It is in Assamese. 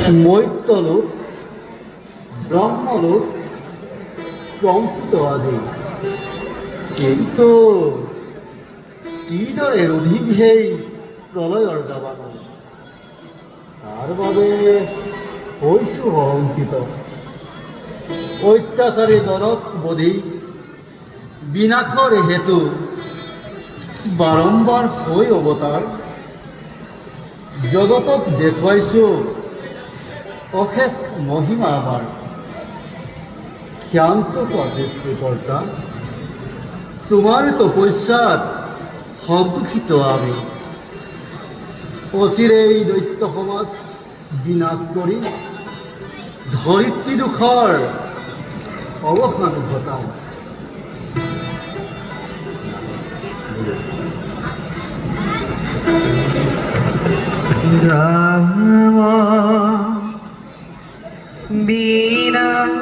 মৈত্যলোক ব্ৰহ্মলোক প্ৰমথিত আদি, কিন্তু কিদৰে অধিক সেই প্ৰলয়ৰ দাবানল। তাৰ বাবে হৈছোঁ অংকিত। অত্যাচাৰী দলক বধি বিনাশৰ হেতু বাৰম্বাৰ হৈ অৱতাৰ। জগতক দেখুৱাইছোঁ অশেষ মহিমা আমাৰ। ক্ষান্ত সৃষ্টিকৰ্তা, তোমাৰ তপস্যাত সন্তোষিত আমি। অচিৰে এই দৈত্য সমাজ বিনাশ কৰি ধৰিত্ৰী দুখৰ অৱসান ঘটাম। বিনাম